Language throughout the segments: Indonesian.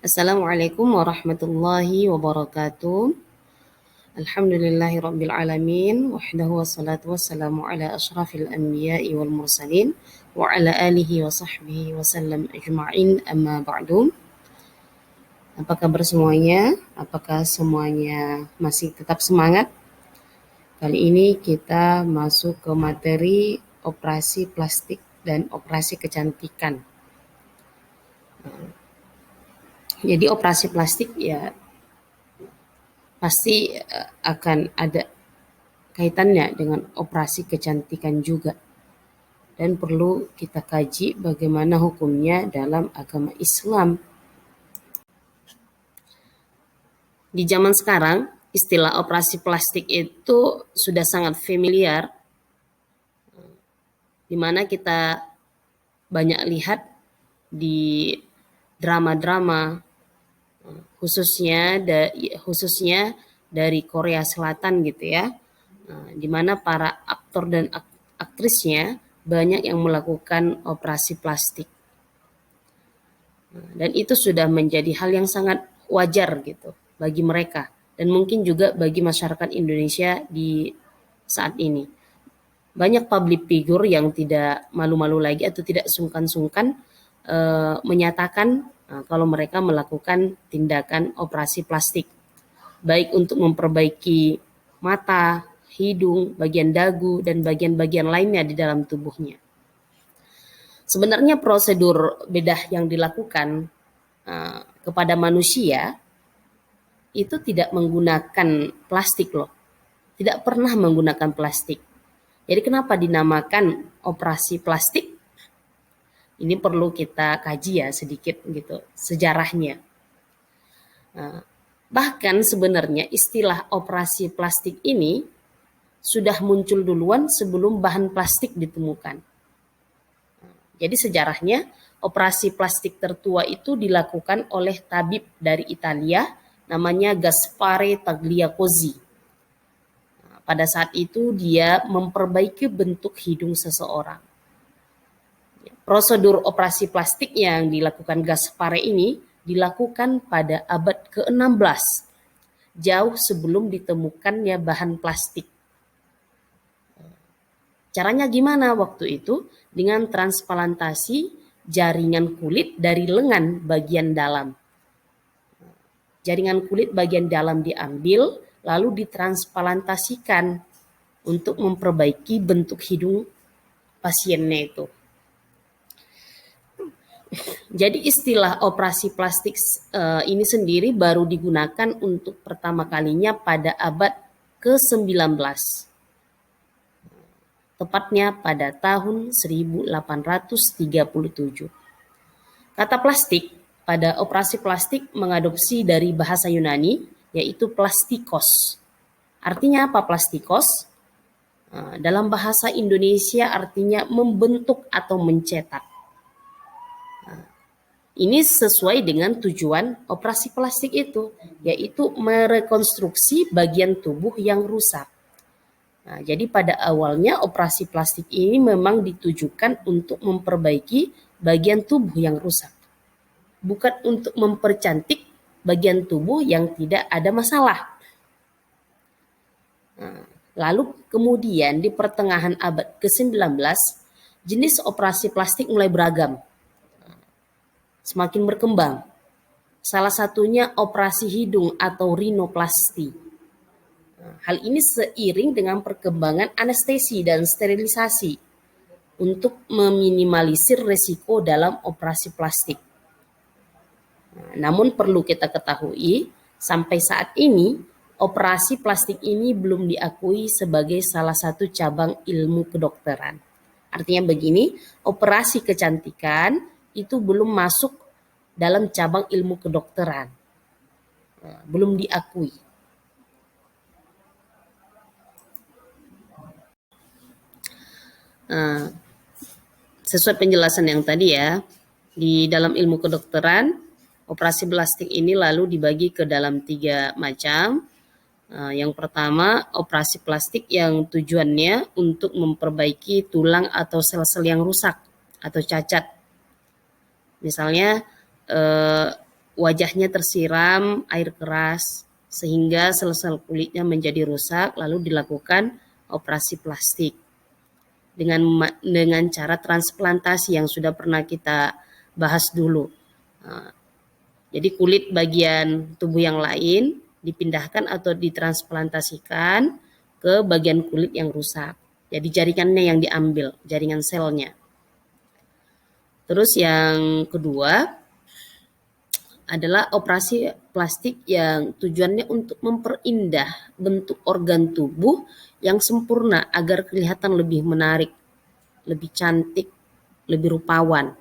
Assalamualaikum warahmatullahi wabarakatuh. Alhamdulillahi rabbil alamin. Wahdahu wassalatu wassalamu ala ashrafil anbiya'i wal mursalin. Wa ala alihi wa sahbihi wa sallam ajma'in amma ba'du. Apa kabar semuanya? Apakah semuanya masih tetap semangat? Kali ini kita masuk ke materi operasi plastik dan operasi kecantikan. Jadi operasi plastik ya pasti akan ada kaitannya dengan operasi kecantikan juga, dan perlu kita kaji bagaimana hukumnya dalam agama Islam. Di zaman sekarang, istilah operasi plastik itu sudah sangat familiar, di mana kita banyak lihat di drama-drama, khususnya dari Korea Selatan gitu ya, di mana para aktor dan aktrisnya banyak yang melakukan operasi plastik. Dan itu sudah menjadi hal yang sangat wajar gitu bagi mereka dan mungkin juga bagi masyarakat Indonesia di saat ini. Banyak public figure yang tidak malu-malu lagi atau tidak sungkan-sungkan menyatakan kalau mereka melakukan tindakan operasi plastik, baik untuk memperbaiki mata, hidung, bagian dagu, dan bagian-bagian lainnya di dalam tubuhnya. Sebenarnya prosedur bedah yang dilakukan kepada manusia itu tidak menggunakan plastik loh. Tidak pernah menggunakan plastik. Jadi kenapa dinamakan operasi plastik? Ini perlu kita kaji ya sedikit gitu sejarahnya. Bahkan sebenarnya istilah operasi plastik ini sudah muncul duluan sebelum bahan plastik ditemukan. Jadi sejarahnya operasi plastik tertua itu dilakukan oleh tabib dari Italia namanya Gaspare Tagliacozzi. Pada saat itu dia memperbaiki bentuk hidung seseorang. Prosedur operasi plastik yang dilakukan Gaspare ini dilakukan pada abad ke-16, jauh sebelum ditemukannya bahan plastik. Caranya gimana waktu itu? Dengan transplantasi jaringan kulit dari lengan bagian dalam. Jaringan kulit bagian dalam diambil, lalu ditransplantasikan untuk memperbaiki bentuk hidung pasiennya itu. Jadi istilah operasi plastik ini sendiri baru digunakan untuk pertama kalinya pada abad ke-19. Tepatnya pada tahun 1837. Kata plastik pada operasi plastik mengadopsi dari bahasa Yunani, yaitu plastikos. Artinya apa plastikos? Dalam bahasa Indonesia artinya membentuk atau mencetak. Ini sesuai dengan tujuan operasi plastik itu, yaitu merekonstruksi bagian tubuh yang rusak. Jadi pada awalnya operasi plastik ini memang ditujukan untuk memperbaiki bagian tubuh yang rusak, bukan untuk mempercantik bagian tubuh yang tidak ada masalah. Lalu kemudian di pertengahan abad ke-19, jenis operasi plastik mulai beragam, semakin berkembang. Salah satunya operasi hidung atau rhinoplasti. Hal ini seiring dengan perkembangan anestesi dan sterilisasi untuk meminimalisir resiko dalam operasi plastik. Namun perlu kita ketahui, sampai saat ini operasi plastik ini belum diakui sebagai salah satu cabang ilmu kedokteran. Artinya begini, operasi kecantikan itu belum masuk dalam cabang ilmu kedokteran. Belum diakui. Sesuai penjelasan yang tadi ya, di dalam ilmu kedokteran, operasi plastik ini lalu dibagi ke dalam 3 macam. Yang pertama, operasi plastik yang tujuannya untuk memperbaiki tulang atau sel-sel yang rusak atau cacat. Misalnya wajahnya tersiram air keras sehingga sel-sel kulitnya menjadi rusak, lalu dilakukan operasi plastik dengan cara transplantasi yang sudah pernah kita bahas dulu. Jadi kulit bagian tubuh yang lain dipindahkan atau ditransplantasikan ke bagian kulit yang rusak. Jadi jaringannya yang diambil, jaringan selnya. Terus yang kedua adalah operasi plastik yang tujuannya untuk memperindah bentuk organ tubuh yang sempurna agar kelihatan lebih menarik, lebih cantik, lebih rupawan.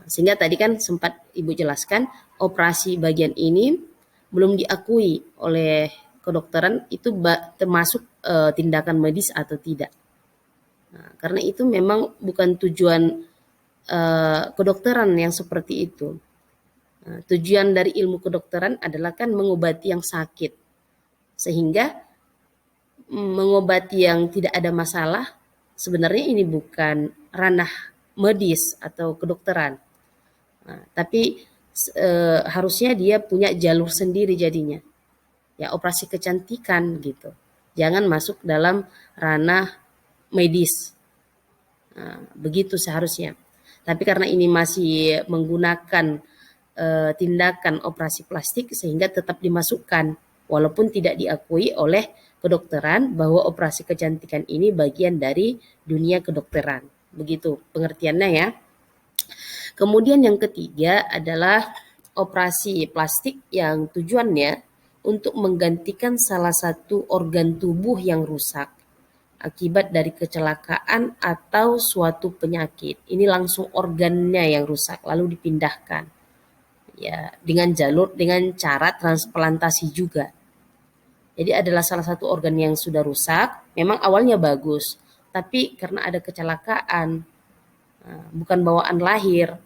Sehingga tadi kan sempat Ibu jelaskan, operasi bagian ini belum diakui oleh kedokteran itu termasuk tindakan medis atau tidak. Nah, karena itu memang bukan tujuan kedokteran yang seperti itu. Nah, tujuan dari ilmu kedokteran adalah kan mengobati yang sakit. Sehingga mengobati yang tidak ada masalah, sebenarnya ini bukan ranah medis atau kedokteran. Nah, tapi harusnya dia punya jalur sendiri jadinya. Ya operasi kecantikan gitu. Jangan masuk dalam ranah medis. Nah, begitu seharusnya. Tapi karena ini masih menggunakan tindakan operasi plastik sehingga tetap dimasukkan walaupun tidak diakui oleh kedokteran bahwa operasi kecantikan ini bagian dari dunia kedokteran. Begitu pengertiannya ya. Kemudian yang ketiga adalah operasi plastik yang tujuannya untuk menggantikan salah satu organ tubuh yang rusak akibat dari kecelakaan atau suatu penyakit. Ini langsung organnya yang rusak lalu dipindahkan. Ya, dengan cara transplantasi juga. Jadi adalah salah satu organ yang sudah rusak, memang awalnya bagus, tapi karena ada kecelakaan, bukan bawaan lahir.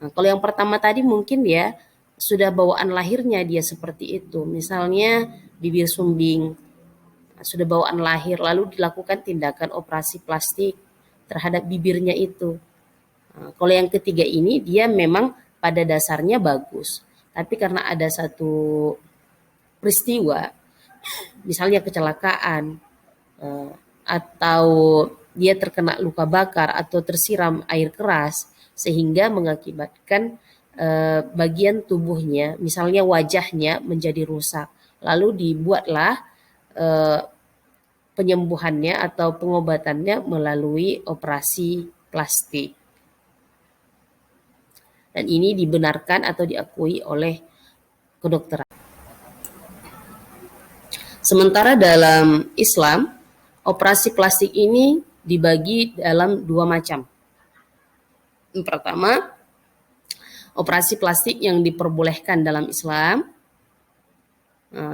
Nah, kalau yang pertama tadi mungkin ya sudah bawaan lahirnya dia seperti itu. Misalnya bibir sumbing, sudah bawaan lahir lalu dilakukan tindakan operasi plastik terhadap bibirnya itu. Nah, kalau yang ketiga ini dia memang pada dasarnya bagus, tapi karena ada satu peristiwa, misalnya kecelakaan atau dia terkena luka bakar atau tersiram air keras sehingga mengakibatkan bagian tubuhnya, misalnya wajahnya menjadi rusak. Lalu dibuatlah penyembuhannya atau pengobatannya melalui operasi plastik. Dan ini dibenarkan atau diakui oleh kedokteran. Sementara dalam Islam, operasi plastik ini dibagi dalam dua macam. Yang pertama, operasi plastik yang diperbolehkan dalam Islam,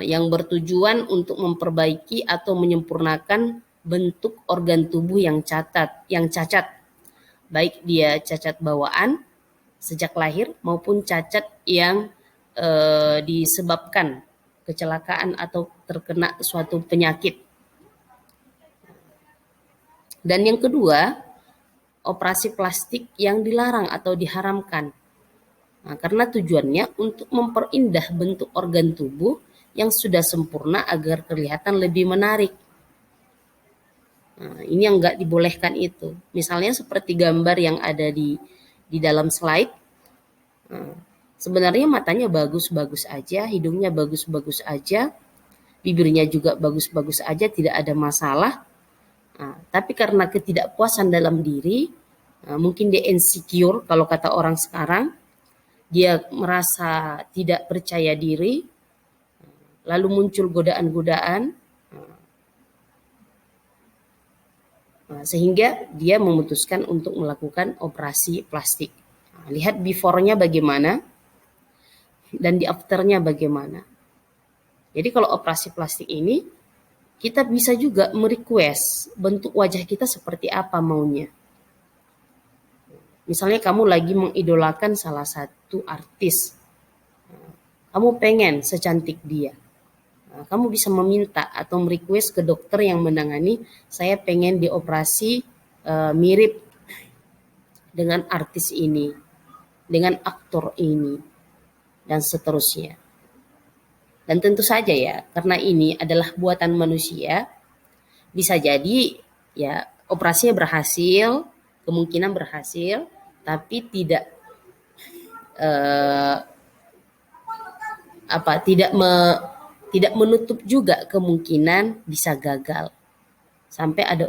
yang bertujuan untuk memperbaiki atau menyempurnakan bentuk organ tubuh yang cacat, baik dia cacat bawaan sejak lahir maupun cacat yang disebabkan kecelakaan atau terkena suatu penyakit. Dan yang kedua, operasi plastik yang dilarang atau diharamkan. Nah, karena tujuannya untuk memperindah bentuk organ tubuh yang sudah sempurna agar kelihatan lebih menarik. Nah, ini yang nggak dibolehkan itu. Misalnya seperti gambar yang ada di dalam slide. Nah, sebenarnya matanya bagus-bagus aja, hidungnya bagus-bagus aja, bibirnya juga bagus-bagus aja, tidak ada masalah. Nah, tapi karena ketidakpuasan dalam diri, mungkin dia insecure kalau kata orang sekarang, dia merasa tidak percaya diri, lalu muncul godaan-godaan, sehingga dia memutuskan untuk melakukan operasi plastik. Nah, lihat before-nya bagaimana dan di after-nya bagaimana. Jadi kalau operasi plastik ini, kita bisa juga merequest bentuk wajah kita seperti apa maunya. Misalnya kamu lagi mengidolakan salah satu artis, kamu pengen secantik dia. Kamu bisa meminta atau merequest ke dokter yang menangani, saya pengen dioperasi mirip dengan artis ini, dengan aktor ini. dan seterusnya. Dan tentu saja ya, karena ini adalah buatan manusia, bisa jadi ya operasinya berhasil, kemungkinan berhasil, tapi eh, tidak menutup juga kemungkinan bisa gagal. Sampai ada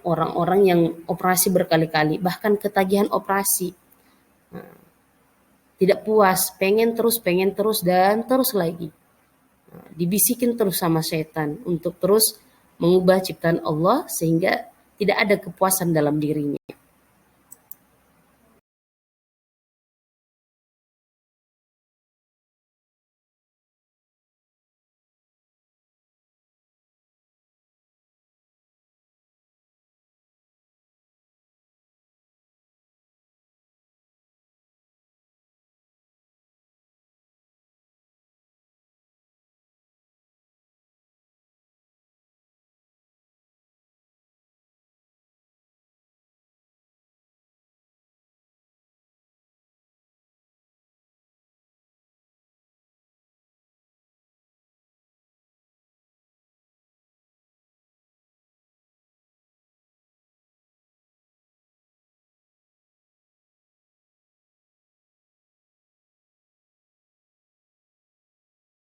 orang-orang yang operasi berkali-kali, bahkan ketagihan operasi. Nah, tidak puas, pengen terus dan terus lagi. Nah, dibisikin terus sama setan untuk terus mengubah ciptaan Allah sehingga tidak ada kepuasan dalam dirinya.